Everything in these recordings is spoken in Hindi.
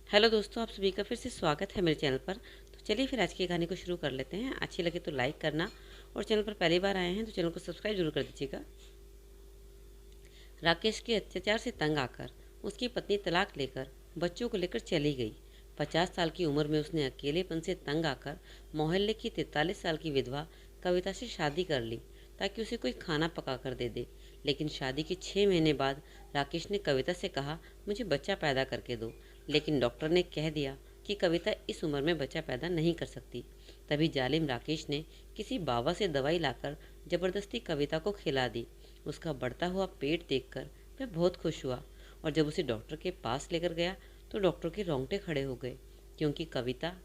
हेलो दोस्तों, आप सभी का फिर से स्वागत है मेरे चैनल पर। तो चलिए फिर आज की कहानी को शुरू कर लेते हैं। अच्छी लगे तो लाइक करना और चैनल पर पहली बार आए हैं तो चैनल को सब्सक्राइब जरूर कर दीजिएगा। राकेश के अत्याचार से तंग आकर उसकी पत्नी तलाक लेकर बच्चों को लेकर चली गई। 50 साल की उम्र में उसने अकेलेपन से तंग आकर मोहल्ले की 43 साल की विधवा कविता से शादी कर ली ताकि उसे कोई खाना पका कर दे दे। लेकिन शादी के 6 महीने बाद राकेश ने कविता से कहा, मुझे बच्चा पैदा करके दो। लेकिन डॉक्टर ने कह दिया कि कविता इस उम्र में बच्चा पैदा नहीं कर सकती। तभी जालिम राकेश ने किसी बाबा से दवाई लाकर जबरदस्ती कविता को खिला दी। उसका बढ़ता हुआ पेट देखकर मैं बहुत खुश हुआ और जब उसे डॉक्टर के पास लेकर गया तो डॉक्टर के रोंगटे खड़े हो गए, क्योंकि कविता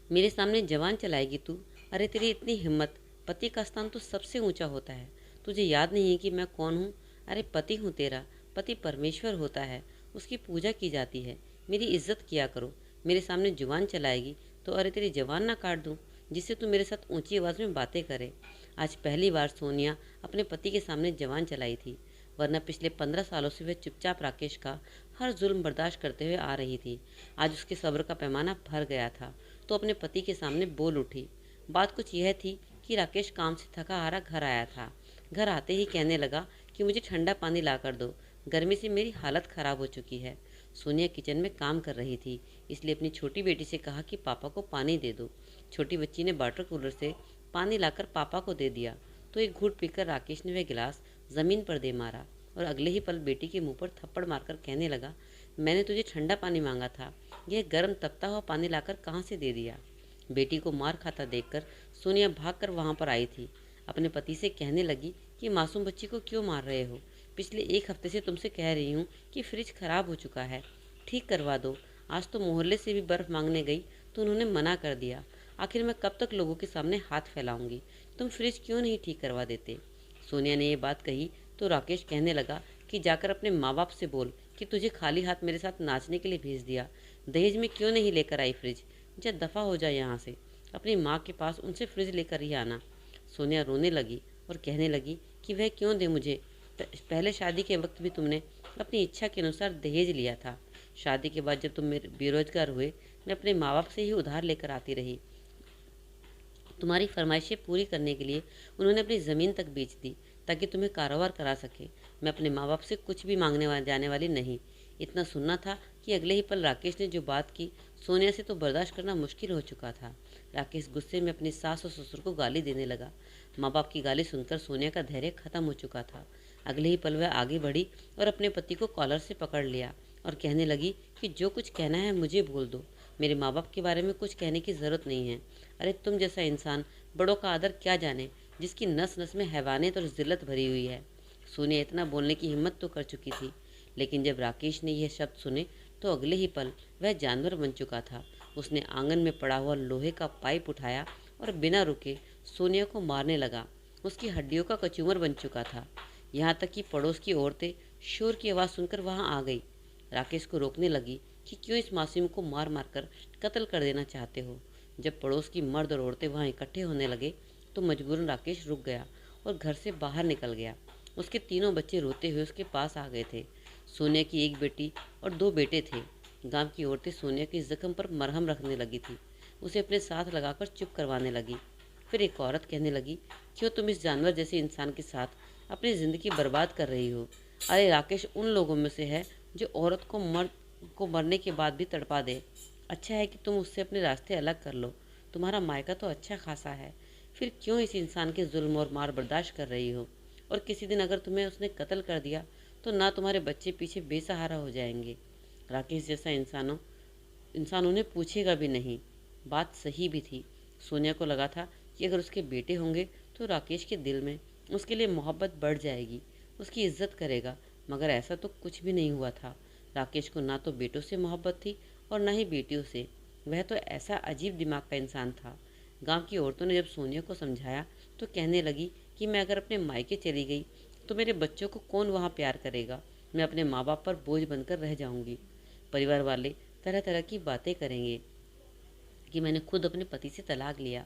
मेरे सामने जवान चलाएगी तू। अरे तेरी इतनी हिम्मत। पति का स्थान तो सबसे ऊंचा होता है। तुझे याद नहीं है कि मैं कौन हूँ? अरे पति हूँ तेरा। पति परमेश्वर होता है, उसकी पूजा की जाती है। मेरी इज्जत किया करो। मेरे सामने जुबान चलाएगी तो अरे तेरी जवान ना काट दूँ, जिससे तू मेरे साथ ऊंची आवाज़ में बातें करे। आज पहली बार सोनिया अपने पति के सामने जवान चलाई थी, वरना पिछले 15 सालों से वह चुपचाप राकेश का हर जुल्म बर्दाश्त करते हुए आ रही थी। आज उसके सब्र का पैमाना भर गया था तो अपने पति के सामने बोल उठी। बात कुछ यह थी कि राकेश काम से थका हारा घर आया था। घर आते ही कहने लगा कि मुझे ठंडा पानी ला कर दो, गर्मी से मेरी हालत खराब हो चुकी है। सोनिया किचन में काम कर रही थी, इसलिए अपनी छोटी बेटी से कहा कि पापा को पानी दे दो। छोटी बच्ची ने वाटर कूलर से पानी लाकर पापा को दे दिया तो एक घूंट पीकर राकेश ने वह गिलास जमीन पर दे मारा और अगले ही पल बेटी के मुंह पर थप्पड़ मारकर कहने लगा, मैंने तुझे ठंडा पानी मांगा था, यह गर्म तपता हुआ पानी लाकर कहाँ से दे दिया। बेटी को मार खाता देखकर सोनिया भागकर वहां पर आई थी। अपने पति से कहने लगी कि मासूम बच्ची को क्यों मार रहे हो? पिछले 1 हफ्ते से तुमसे कह रही हूँ कि फ्रिज खराब हो चुका है, ठीक करवा दो। आज तो मोहल्ले से भी बर्फ मांगने गई तो उन्होंने मना कर दिया। आखिर मैं कब तक लोगों के सामने हाथ फैलाऊंगी? तुम फ्रिज क्यों नहीं ठीक करवा देते? सोनिया ने यह बात कही तो राकेश कहने लगा कि जाकर अपने माँ बाप से बोल कि तुझे खाली हाथ मेरे साथ नाचने के लिए भेज दिया, दहेज में क्यों नहीं लेकर आई फ्रिज। जा दफ़ा हो जाए यहाँ से, अपनी माँ के पास उनसे फ्रिज लेकर ही आना। सोनिया रोने लगी और कहने लगी कि वह क्यों दे मुझे। पहले शादी के वक्त भी तुमने अपनी इच्छा के अनुसार दहेज लिया था। शादी के बाद जब तुम मेरे बेरोजगार हुए, मैं अपने माँ बाप से ही उधार लेकर आती रही। तुम्हारी फरमाइशें पूरी करने के लिए उन्होंने अपनी ज़मीन तक बेच दी ताकि तुम्हें कारोबार करा सके। मैं अपने माँ बाप से कुछ भी मांगने जाने वाली नहीं। इतना सुनना था कि अगले ही पल राकेश ने जो बात की, सोनिया से तो बर्दाश्त करना मुश्किल हो चुका था। राकेश गुस्से में अपनी सास और ससुर को गाली देने लगा। माँ बाप की गाली सुनकर सोनिया का धैर्य खत्म हो चुका था। अगले ही पल वह आगे बढ़ी और अपने पति को कॉलर से पकड़ लिया और कहने लगी कि जो कुछ कहना है मुझे बोल दो, मेरे माँ बाप के बारे में कुछ कहने की ज़रूरत नहीं है। अरे तुम जैसा इंसान बड़ों का आदर क्या जाने, जिसकी नस नस में हैवानियत और जिल्लत भरी हुई है। सोनिया इतना बोलने की हिम्मत तो कर चुकी थी, लेकिन जब राकेश ने यह शब्द सुने तो अगले ही पल वह जानवर बन चुका था। उसने आंगन में पड़ा हुआ लोहे का पाइप उठाया और बिना रुके सोनिया को मारने लगा। उसकी हड्डियों का कचूमर बन चुका था। यहाँ तक कि पड़ोस की औरतें शोर की आवाज़ सुनकर वहाँ आ गई। राकेश को रोकने लगी कि क्यों इस मासूम को मार मार कर कत्ल कर देना चाहते हो। जब पड़ोस की मर्द और औरतें वहाँ इकट्ठे होने लगे तो मजबूरन राकेश रुक गया और घर से बाहर निकल गया। उसके तीनों बच्चे रोते हुए उसके पास आ गए थे। सोनिया की एक बेटी और 2 बेटे थे। गांव की औरतें सोनिया के जख्म पर मरहम रखने लगी थी, उसे अपने साथ लगाकर चुप करवाने लगी। फिर एक औरत कहने लगी, क्यों तुम इस जानवर जैसे इंसान के साथ अपनी ज़िंदगी बर्बाद कर रही हो? अरे राकेश उन लोगों में से है जो औरत को मरने के बाद भी तड़पा दे। अच्छा है कि तुम उससे अपने रास्ते अलग कर लो। तुम्हारा मायका तो अच्छा खासा है, फिर क्यों इस इंसान के जुल्म और मार बर्दाश्त कर रही हो? और किसी दिन अगर तुम्हें उसने कत्ल कर दिया तो ना तुम्हारे बच्चे पीछे बेसहारा हो जाएंगे। राकेश जैसा इंसान उन्हें पूछेगा भी नहीं। बात सही भी थी। सोनिया को लगा था कि अगर उसके बेटे होंगे तो राकेश के दिल में उसके लिए मोहब्बत बढ़ जाएगी, उसकी इज्जत करेगा, मगर ऐसा तो कुछ भी नहीं हुआ था। राकेश को ना तो बेटों से मोहब्बत थी और ना ही बेटियों से। वह तो ऐसा अजीब दिमाग का इंसान था। गांव की औरतों ने जब सोनिया को समझाया तो कहने लगी कि मैं अगर अपने मायके चली गई तो मेरे बच्चों को कौन वहाँ प्यार करेगा? मैं अपने माँ बाप पर बोझ बनकर रह जाऊंगी। परिवार वाले तरह तरह की बातें करेंगे कि मैंने खुद अपने पति से तलाक लिया।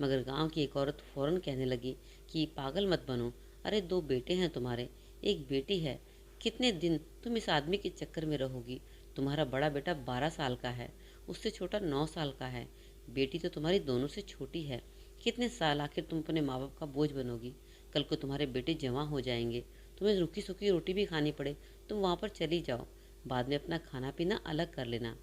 मगर गांव की एक औरत फौरन कहने लगी कि पागल मत बनो। अरे 2 बेटे हैं तुम्हारे, एक बेटी है, कितने दिन तुम इस आदमी के चक्कर में रहोगी? तुम्हारा बड़ा बेटा 12 साल का है, उससे छोटा 9 साल का है, बेटी तो तुम्हारी दोनों से छोटी है। कितने साल आखिर तुम अपने माँ बाप का बोझ बनोगी? कल को तुम्हारे बेटे जवां हो जाएंगे, तुम्हें रूखी सूखी रोटी भी खानी पड़े, तुम वहाँ पर चली जाओ। बाद में अपना खाना पीना अलग कर लेना,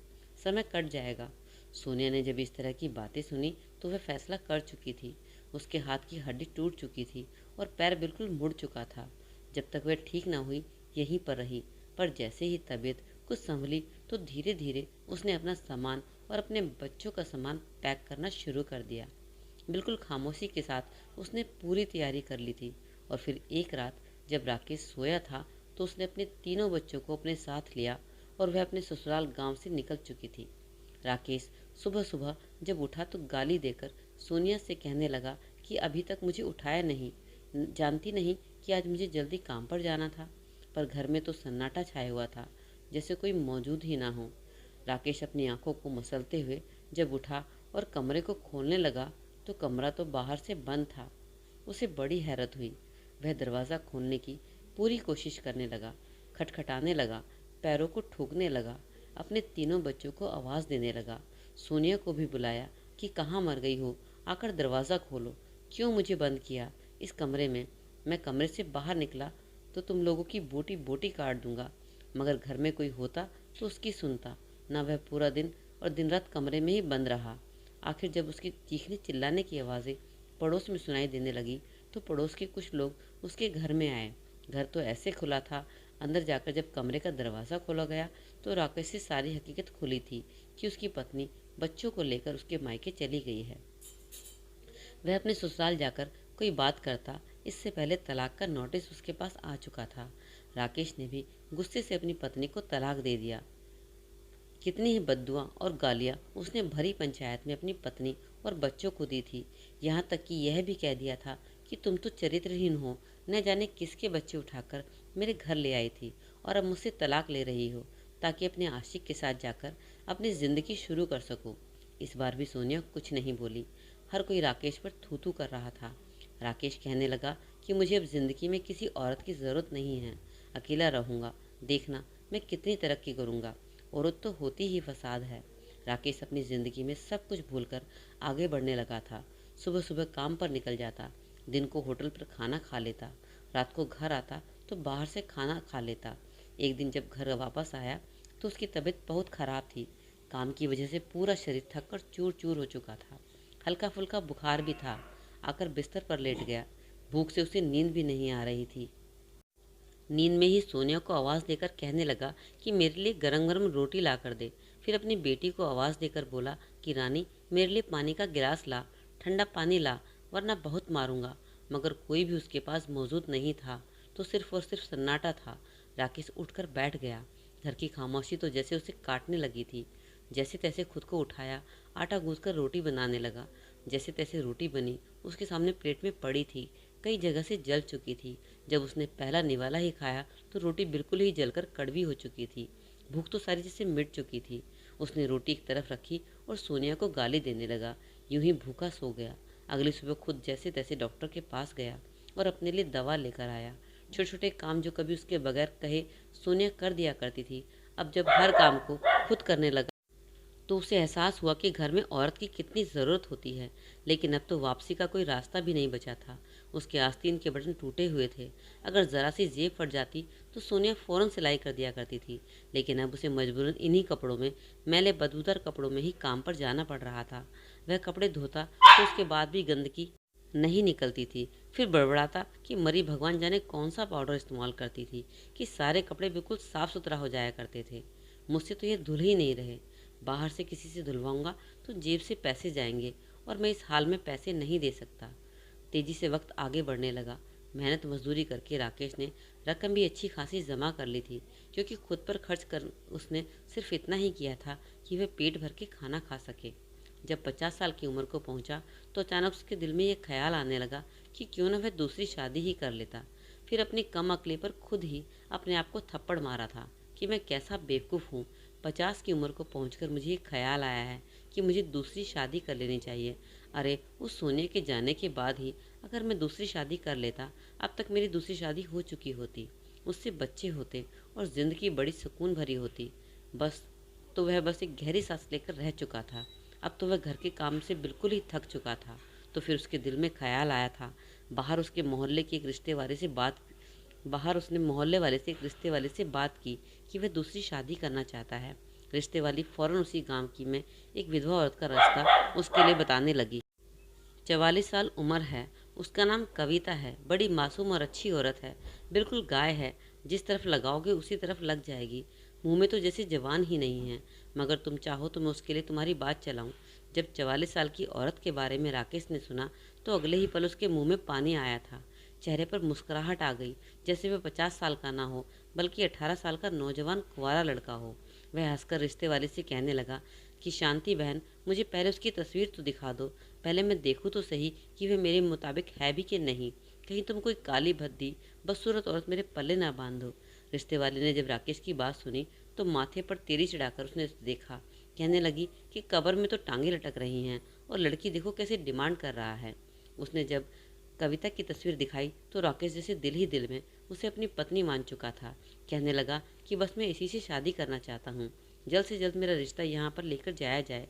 समय कट जाएगा। सोनिया ने जब इस तरह की बातें सुनी तो वह फैसला कर चुकी थी। उसके हाथ की हड्डी टूट चुकी थी और पैर बिल्कुल मुड़ चुका था। जब तक वह ठीक ना हुई यहीं पर रही, पर जैसे ही तबीयत कुछ संभली तो धीरे धीरे उसने अपना सामान और अपने बच्चों का सामान पैक करना शुरू कर दिया। बिल्कुल खामोशी के साथ उसने पूरी तैयारी कर ली थी। और फिर एक रात जब राकेश सोया था तो उसने अपने तीनों बच्चों को अपने साथ लिया और वह अपने ससुराल गांव से निकल चुकी थी। राकेश सुबह सुबह जब उठा तो गाली देकर सोनिया से कहने लगा कि अभी तक मुझे उठाया नहीं, जानती नहीं कि आज मुझे जल्दी काम पर जाना था। पर घर में तो सन्नाटा छाया हुआ था, जैसे कोई मौजूद ही ना हो। राकेश अपनी आंखों को मसलते हुए जब उठा और कमरे को खोलने लगा तो कमरा तो बाहर से बंद था। उसे बड़ी हैरत हुई। वह दरवाज़ा खोलने की पूरी कोशिश करने लगा, खटखटाने लगा, पैरों को ठोकने लगा, अपने तीनों बच्चों को आवाज़ देने लगा। सोनिया को भी बुलाया कि कहाँ मर गई हो, आकर दरवाज़ा खोलो, क्यों मुझे बंद किया इस कमरे में? मैं कमरे से बाहर निकला तो तुम लोगों की बोटी बोटी काट दूंगा। मगर घर में कोई होता तो उसकी सुनता ना। वह पूरा दिन और दिन रात कमरे में ही बंद रहा। आखिर जब उसकी चीखने चिल्लाने की आवाज़ें पड़ोस में सुनाई देने लगी तो पड़ोस के कुछ लोग उसके घर में आए। घर तो ऐसे खुला था, अंदर जाकर जब कमरे का दरवाज़ा खोला गया तो राकेश से सारी हकीकत खुली थी कि उसकी पत्नी बच्चों को लेकर उसके मायके चली गई है। वह अपने ससुराल जाकर कोई बात करता, इससे पहले तलाक का नोटिस उसके पास आ चुका था। राकेश ने भी गुस्से से अपनी पत्नी को तलाक दे दिया। कितनी ही बद्दुआ और गालियाँ उसने भरी पंचायत में अपनी पत्नी और बच्चों को दी थी। यहाँ तक कि यह भी कह दिया था कि तुम तो चरित्रहीन हो, न जाने किसके बच्चे उठाकर मेरे घर ले आई थी और अब मुझसे तलाक ले रही हो ताकि अपने आशिक के साथ जाकर अपनी ज़िंदगी शुरू कर सको। इस बार भी सोनिया कुछ नहीं बोली। हर कोई राकेश पर थू थू कर रहा था। राकेश कहने लगा कि मुझे अब ज़िंदगी में किसी औरत की ज़रूरत नहीं है, अकेला रहूँगा, देखना मैं कितनी तरक्की करूँगा। औरत तो होती ही फसाद है। राकेश अपनी ज़िंदगी में सब कुछ भूलकर आगे बढ़ने लगा था। सुबह सुबह काम पर निकल जाता, दिन को होटल पर खाना खा लेता, रात को घर आता तो बाहर से खाना खा लेता। एक दिन जब घर वापस आया तो उसकी तबीयत बहुत ख़राब थी। काम की वजह से पूरा शरीर थक कर चूर चूर हो चुका था। हल्का फुल्का बुखार भी था। आकर बिस्तर पर लेट गया। भूख से उसे नींद भी नहीं आ रही थी। नींद में ही सोनिया को आवाज़ देकर कहने लगा कि मेरे लिए गरम गरम रोटी ला कर दे। फिर अपनी बेटी को आवाज़ देकर बोला कि रानी मेरे लिए पानी का गिलास ला, ठंडा पानी ला, वरना बहुत मारूंगा। मगर कोई भी उसके पास मौजूद नहीं था, तो सिर्फ और सिर्फ सन्नाटा था। राकेश उठकर बैठ गया। घर की खामोशी तो जैसे उसे काटने लगी थी। जैसे तैसे खुद को उठाया, आटा गूंथकर रोटी बनाने लगा। जैसे तैसे रोटी बनी, उसके सामने प्लेट में पड़ी थी, कई जगह से जल चुकी थी। जब उसने पहला निवाला ही खाया तो रोटी बिल्कुल ही जलकर कड़वी हो चुकी थी। भूख तो सारी जैसे मिट चुकी थी। उसने रोटी एक तरफ रखी और सोनिया को गाली देने लगा। यूं ही भूखा सो गया। अगली सुबह खुद जैसे तैसे डॉक्टर के पास गया और अपने लिए दवा लेकर आया। छोटे छोटे काम जो कभी उसके बगैर कहे सोनिया कर दिया करती थी, अब जब हर काम को खुद करने लगा तो उसे एहसास हुआ कि घर में औरत की कितनी ज़रूरत होती है। लेकिन अब तो वापसी का कोई रास्ता भी नहीं बचा था। उसके आस्तीन के बटन टूटे हुए थे। अगर ज़रा सी जेब फट जाती तो सोनिया फ़ौरन सिलाई कर दिया करती थी। लेकिन अब उसे मजबूरन इन्हीं कपड़ों में, मैले बदबूदार कपड़ों में ही काम पर जाना पड़ रहा था। वह कपड़े धोता तो उसके बाद भी गंदगी नहीं निकलती थी। फिर बड़बड़ाता कि मरी भगवान जाने कौन सा पाउडर इस्तेमाल करती थी कि सारे कपड़े बिल्कुल साफ़ सुथरा हो जाया करते थे। मुझसे तो ये धुल ही नहीं रहे। बाहर से किसी से धुलवाऊंगा तो जेब से पैसे जाएंगे और मैं इस हाल में पैसे नहीं दे सकता। तेजी से वक्त आगे बढ़ने लगा। मेहनत मजदूरी करके राकेश ने रकम भी अच्छी खासी जमा कर ली थी, क्योंकि खुद पर खर्च कर उसने सिर्फ इतना ही किया था कि वह पेट भर के खाना खा सके। जब 50 साल की उम्र को पहुंचा तो अचानक उसके दिल में यह ख्याल आने लगा कि क्यों न वह दूसरी शादी ही कर लेता। फिर अपनी कम अक्ली पर खुद ही अपने आप को थप्पड़ मारा था कि मैं कैसा बेवकूफ़ हूँ। 50 की उम्र को पहुंचकर मुझे ये ख्याल आया है कि मुझे दूसरी शादी कर लेनी चाहिए। अरे उस सोने के जाने के बाद ही अगर मैं दूसरी शादी कर लेता, अब तक मेरी दूसरी शादी हो चुकी होती। उससे बच्चे होते और ज़िंदगी बड़ी सुकून भरी होती। बस तो वह बस एक गहरी सांस लेकर रह चुका था। अब तो वह घर के काम से बिल्कुल ही थक चुका था। तो फिर उसके दिल में ख्याल आया था, बाहर उसके मोहल्ले के एक रिश्ते वाले से बात बाहर उसने मोहल्ले वाले से एक रिश्ते वाले से बात की कि वह दूसरी शादी करना चाहता है। रिश्ते वाली फौरन उसी गांव की में एक विधवा औरत का रास्ता उसके लिए बताने लगी। 44 साल उम्र है। उसका नाम कविता है। बड़ी मासूम और अच्छी औरत है। बिल्कुल गाय है। जिस तरफ लगाओगे उसी तरफ लग जाएगी। मुंह में तो जैसे जवान ही नहीं है। मगर तुम चाहो तो मैं उसके लिए तुम्हारी बात चलाऊं। जब 44 साल की औरत के बारे में राकेश ने सुना तो अगले ही पल उसके मुंह में पानी आया था। चेहरे पर मुस्कुराहट आ गई, जैसे वह 50 साल का ना हो बल्कि 18 साल का नौजवान कुंवारा लड़का हो। वह हंसकर रिश्ते वाले से कहने लगा कि शांति बहन, मुझे पहले उसकी तस्वीर तो दिखा दो। पहले मैं देखूँ तो सही कि वह मेरे मुताबिक है भी कि नहीं। कहीं तुम कोई काली भद्दी बदसूरत औरत मेरे पल्ले ना बांधो। रिश्ते वाले ने जब राकेश की बात सुनी तो माथे पर तेरी चढ़ाकर उसने उसे देखा। कहने लगी कि कब्र में तो टांगे लटक रही हैं और लड़की देखो कैसे डिमांड कर रहा है। उसने जब कविता की तस्वीर दिखाई तो राकेश जैसे दिल ही दिल में उसे अपनी पत्नी मान चुका था। कहने लगा कि बस मैं इसी से शादी करना चाहता हूँ। जल्द से जल्द मेरा रिश्ता यहाँ पर लेकर जाया जाए।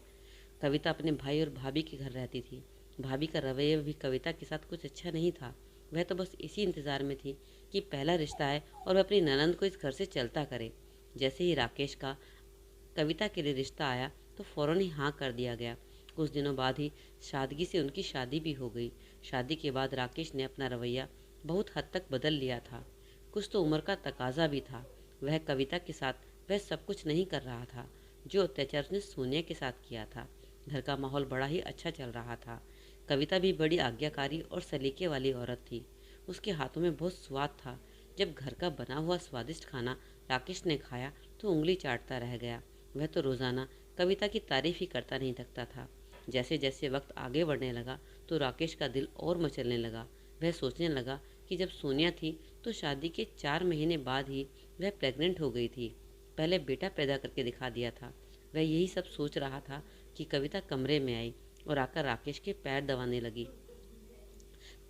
कविता अपने भाई और भाभी के घर रहती थी। भाभी का रवैया भी कविता के साथ कुछ अच्छा नहीं था। वह तो बस इसी इंतज़ार में थी कि पहला रिश्ता आए और वह अपनी ननंद को इस घर से चलता करे। जैसे ही राकेश का कविता के लिए रिश्ता आया तो फ़ौरन ही हाँ कर दिया गया। कुछ दिनों बाद ही सादगी से उनकी शादी भी हो गई। शादी के बाद राकेश ने अपना रवैया बहुत हद तक बदल लिया था। कुछ तो उम्र का तकाजा भी था। वह कविता के साथ वह सब कुछ नहीं कर रहा था जो अत्याचार उसने सोनिया के साथ किया था। घर का माहौल बड़ा ही अच्छा चल रहा था। कविता भी बड़ी आज्ञाकारी और सलीके वाली औरत थी। उसके हाथों में बहुत स्वाद था। जब घर का बना हुआ स्वादिष्ट खाना राकेश ने खाया तो उंगली चाटता रह गया। वह तो रोज़ाना कविता की तारीफ ही करता नहीं थकता था। जैसे जैसे वक्त आगे बढ़ने लगा तो राकेश का दिल और मचलने लगा। वह सोचने लगा कि जब सोनिया थी तो शादी के 4 महीने बाद ही वह प्रेग्नेंट हो गई थी। पहले बेटा पैदा करके दिखा दिया था। वह यही सब सोच रहा था कि कविता कमरे में आई और आकर राकेश के पैर दबाने लगी।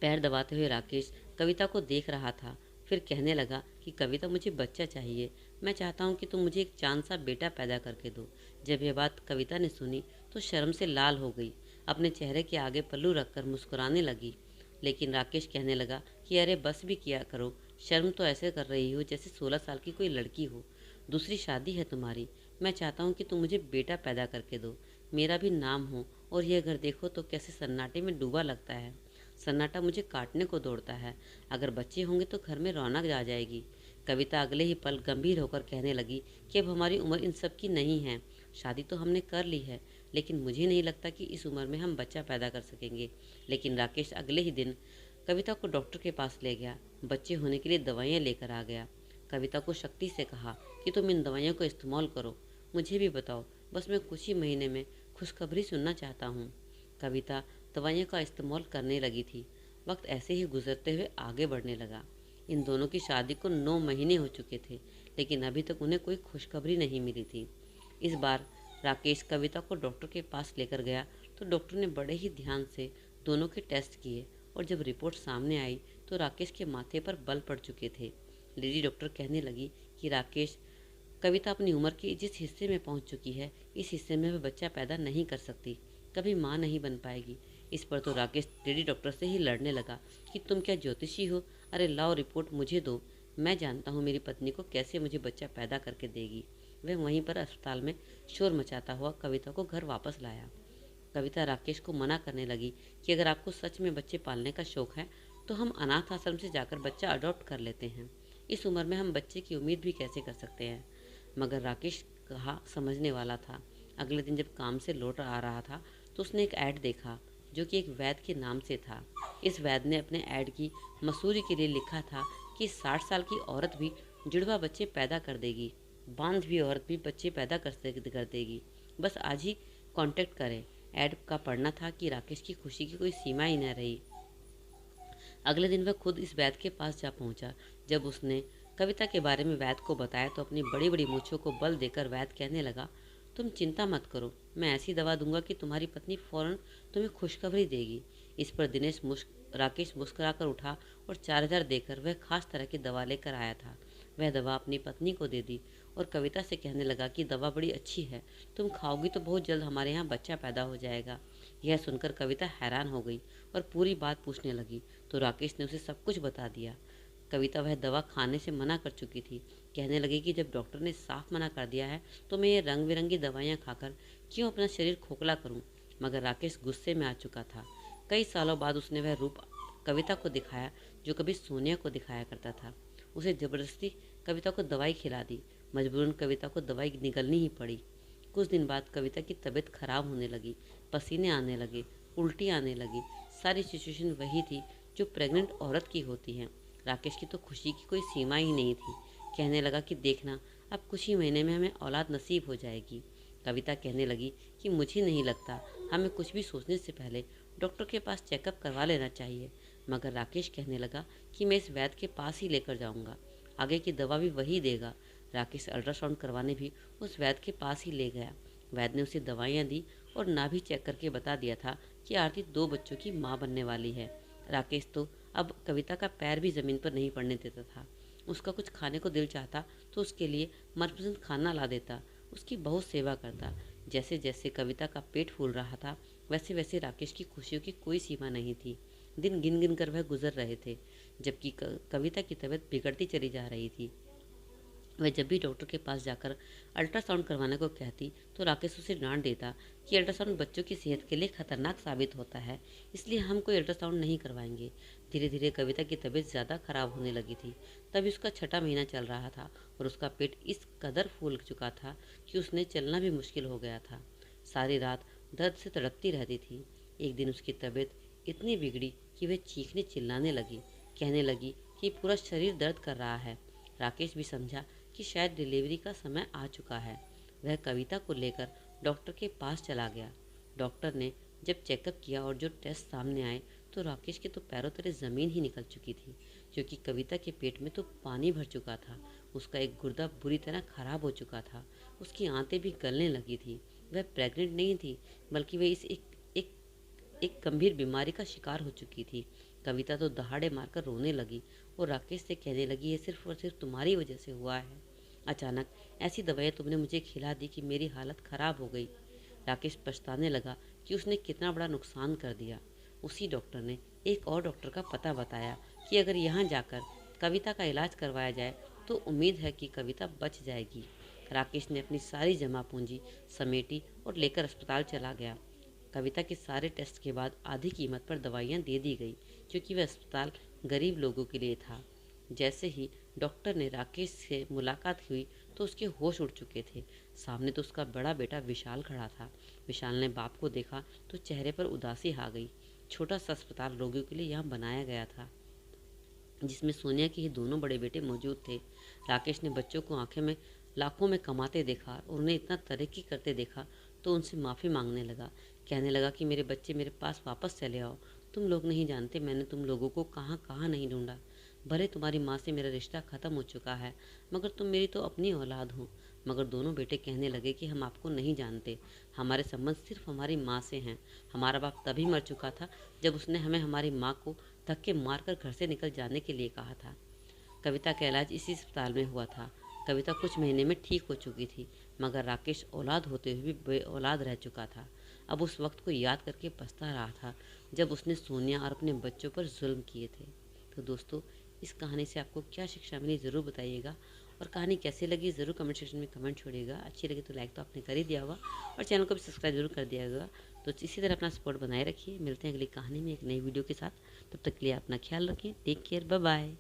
पैर दबाते हुए राकेश कविता को देख रहा था। फिर कहने लगा कि कविता, मुझे बच्चा चाहिए। मैं चाहता हूँ कि तुम मुझे एक चांद सा बेटा पैदा करके दो। जब यह बात कविता ने सुनी तो शर्म से लाल हो गई। अपने चेहरे के आगे पल्लू रखकर मुस्कुराने लगी। लेकिन राकेश कहने लगा कि अरे बस भी किया करो। शर्म तो ऐसे कर रही हो जैसे 16 साल की कोई लड़की हो। दूसरी शादी है तुम्हारी। मैं चाहता हूँ कि तुम मुझे बेटा पैदा करके दो, मेरा भी नाम हो। और यह घर देखो तो कैसे सन्नाटे में डूबा लगता है। सन्नाटा मुझे काटने को दौड़ता है। अगर बच्चे होंगे तो घर में रौनक आ जाएगी। कविता अगले ही पल गंभीर होकर कहने लगी कि अब हमारी उम्र इन सब की नहीं है। शादी तो हमने कर ली है, लेकिन मुझे नहीं लगता कि इस उम्र में हम बच्चा पैदा कर सकेंगे। लेकिन राकेश अगले ही दिन कविता को डॉक्टर के पास ले गया। बच्चे होने के लिए दवाइयाँ लेकर आ गया। कविता को शक्ति से कहा कि तुम इन दवाइयों को इस्तेमाल करो। मुझे भी बताओ, बस मैं कुछ ही महीने में खुशखबरी सुनना चाहता हूँ। कविता दवाइयों का इस्तेमाल करने लगी थी। वक्त ऐसे ही गुजरते हुए आगे बढ़ने लगा। इन दोनों की शादी को 9 महीने हो चुके थे, लेकिन अभी तक उन्हें कोई खुशखबरी नहीं मिली थी। इस बार राकेश कविता को डॉक्टर के पास लेकर गया तो डॉक्टर ने बड़े ही ध्यान से दोनों के टेस्ट किए और जब रिपोर्ट सामने आई तो राकेश के माथे पर बल पड़ चुके थे। लेडी डॉक्टर कहने लगी कि राकेश, कविता अपनी उम्र के जिस हिस्से में पहुंच चुकी है, इस हिस्से में वह बच्चा पैदा नहीं कर सकती, कभी माँ नहीं बन पाएगी। इस पर तो राकेश लेडी डॉक्टर से ही लड़ने लगा कि तुम क्या ज्योतिषी हो? अरे लाओ रिपोर्ट मुझे दो, मैं जानता हूँ मेरी पत्नी को कैसे मुझे बच्चा पैदा करके देगी। वह वहीं पर अस्पताल में शोर मचाता हुआ कविता को घर वापस लाया। कविता राकेश को मना करने लगी कि अगर आपको सच में बच्चे पालने का शौक है तो हम अनाथ आश्रम से जाकर बच्चा अडॉप्ट कर लेते हैं। इस उम्र में हम बच्चे की उम्मीद भी कैसे कर सकते हैं? मगर राकेश कहा समझने वाला था। अगले दिन जब काम से लौट आ रहा था तो उसने एक ऐड देखा जो कि एक वैद्य के नाम से था। इस वैद्य ने अपने ऐड की मसूरी के लिए लिखा था कि 60 साल की औरत भी जुड़वा बच्चे पैदा कर देगी, बांध भी औरत भी बच्चे पैदा कर देगी, बस आज ही कांटेक्ट करें। ऐड का पढ़ना था कि राकेश की खुशी की कोई सीमा ही न रही। अगले दिन वह खुद इस वैद्य के पास जा पहुंचा। जब उसने कविता के बारे में वैद्य को बताया तो अपनी बड़ी बड़ी मूंछों को बल देकर वैद्य कहने लगा, तुम चिंता मत करो, मैं ऐसी दवा दूंगा कि तुम्हारी पत्नी फौरन तुम्हें खुशखबरी देगी। इस पर राकेश मुस्कुराकर उठा और 4000 देकर वह खास तरह की दवा लेकर आया था। वह दवा अपनी पत्नी को दे दी और कविता से कहने लगा कि दवा बड़ी अच्छी है, तुम खाओगी तो बहुत जल्द हमारे यहाँ बच्चा पैदा हो जाएगा। यह सुनकर कविता हैरान हो गई और पूरी बात पूछने लगी, तो राकेश ने उसे सब कुछ बता दिया। कविता वह दवा खाने से मना कर चुकी थी। कहने लगी कि जब डॉक्टर ने साफ मना कर दिया है तो मैं ये रंग बिरंगी दवाइयाँ खाकर क्यों अपना शरीर खोखला करूँ। मगर राकेश गुस्से में आ चुका था। कई सालों बाद उसने वह रूप कविता को दिखाया जो कभी सोनिया को दिखाया करता था। उसे जबरदस्ती कविता को दवाई खिला दी। मजबूरन कविता को दवाई निगलनी ही पड़ी। कुछ दिन बाद कविता की तबीयत खराब होने लगी, पसीने आने लगे, उल्टी आने लगी। सारी सिचुएशन वही थी जो प्रेग्नेंट औरत की होती है। राकेश की तो खुशी की कोई सीमा ही नहीं थी। कहने लगा कि देखना, अब कुछ ही महीने में हमें औलाद नसीब हो जाएगी। कविता कहने लगी कि मुझे नहीं लगता, हमें कुछ भी सोचने से पहले डॉक्टर के पास चेकअप करवा लेना चाहिए। मगर राकेश कहने लगा कि मैं इस वैद्य के पास ही लेकर जाऊंगा, आगे की दवा भी वही देगा। राकेश अल्ट्रासाउंड करवाने भी उस वैद्य के पास ही ले गया। वैद्य ने उसे दवाइयाँ दी और नाभि चेक करके बता दिया था कि आरती 2 बच्चों की माँ बनने वाली है। राकेश तो अब कविता का पैर भी ज़मीन पर नहीं पड़ने देता था। उसका कुछ खाने को दिल चाहता तो उसके लिए मनपसंद खाना ला देता, उसकी बहुत सेवा करता। जैसे जैसे कविता का पेट फूल रहा था वैसे वैसे राकेश की खुशियों की कोई सीमा नहीं थी। दिन गिन गिन कर वह गुजर रहे थे, जबकि कविता की तबीयत बिगड़ती चली जा रही थी। वह जब भी डॉक्टर के पास जाकर अल्ट्रासाउंड करवाने को कहती तो राकेश उसे डांट देता कि अल्ट्रासाउंड बच्चों की सेहत के लिए खतरनाक साबित होता है, इसलिए हम कोई अल्ट्रासाउंड नहीं करवाएंगे। धीरे धीरे कविता की तबीयत ज़्यादा खराब होने लगी थी। तभी उसका 6ठा महीना चल रहा था और उसका पेट इस कदर फूल चुका था कि उसने चलना भी मुश्किल हो गया था। सारी रात दर्द से तड़पती रहती थी। एक दिन उसकी तबीयत इतनी बिगड़ी कि वह चीखने चिल्लाने लगी, कहने लगी कि पूरा शरीर दर्द कर रहा है। राकेश भी समझा कि शायद डिलीवरी का समय आ चुका है। वह कविता को लेकर डॉक्टर के पास चला गया। डॉक्टर ने जब चेकअप किया और जो टेस्ट सामने आए तो राकेश के तो पैरों तले ज़मीन ही निकल चुकी थी, क्योंकि कविता के पेट में तो पानी भर चुका था। उसका एक गुर्दा बुरी तरह खराब हो चुका था। उसकी आंतें भी गलने लगी थी। वह प्रेग्नेंट नहीं थी, बल्कि वह इस एक गंभीर बीमारी का शिकार हो चुकी थी। कविता तो दहाड़े मारकर रोने लगी और राकेश से कहने लगी, ये सिर्फ और सिर्फ तुम्हारी वजह से हुआ है। अचानक ऐसी दवाइयाँ तुमने मुझे खिला दी कि मेरी हालत खराब हो गई। राकेश पछताने लगा कि उसने कितना बड़ा नुकसान कर दिया। उसी डॉक्टर ने एक और डॉक्टर का पता बताया कि अगर यहाँ जाकर कविता का इलाज करवाया जाए तो उम्मीद है कि कविता बच जाएगी। राकेश ने अपनी सारी जमा पूंजी समेटी और लेकर अस्पताल चला गया। कविता के सारे टेस्ट के बाद आधी कीमत पर दवाइयाँ दे दी गई, क्योंकि वह अस्पताल गरीब लोगों के लिए था। जैसे ही डॉक्टर ने राकेश से मुलाकात हुई तो उसके होश उड़ चुके थे। सामने तो उसका बड़ा बेटा विशाल खड़ा था। विशाल ने बाप को देखा तो चेहरे पर उदासी आ गई। छोटा सा अस्पताल रोगियों के लिए यहाँ बनाया गया था, जिसमें सोनिया के ही दोनों बड़े बेटे मौजूद थे। राकेश ने बच्चों को आंखें में लाखों में कमाते देखा और उन्हें इतना तरक्की करते देखा तो उनसे माफ़ी मांगने लगा। कहने लगा कि मेरे बच्चे मेरे पास वापस चले आओ। तुम लोग नहीं जानते मैंने तुम लोगों को कहाँ कहाँ नहीं ढूंढा। भले तुम्हारी माँ से मेरा रिश्ता ख़त्म हो चुका है, मगर तुम मेरी तो अपनी औलाद हो। मगर दोनों बेटे कहने लगे कि हम आपको नहीं जानते, हमारे संबंध सिर्फ हमारी माँ से हैं। हमारा बाप तभी मर चुका था जब उसने हमें हमारी माँ को धक्के मारकर घर से निकल जाने के लिए कहा था। कविता का इलाज इसी अस्पताल में हुआ था। कविता कुछ महीने में ठीक हो चुकी थी, मगर राकेश औलाद होते हुए भी बे औलाद रह चुका था। अब उस वक्त को याद करके पछता रहा था जब उसने सोनिया और अपने बच्चों पर जुल्म किए थे। तो दोस्तों, इस कहानी से आपको क्या शिक्षा मिली ज़रूर बताइएगा, और कहानी कैसी लगी ज़रूर कमेंट सेक्शन में कमेंट छोड़िएगा। अच्छी लगी तो लाइक तो आपने कर ही दिया होगा और चैनल को भी सब्सक्राइब जरूर कर दिया होगा। तो इसी तरह अपना सपोर्ट बनाए रखिए। मिलते हैं अगली कहानी में एक नई वीडियो के साथ। तब तक के लिए अपना ख्याल रखें। Take care, bye bye.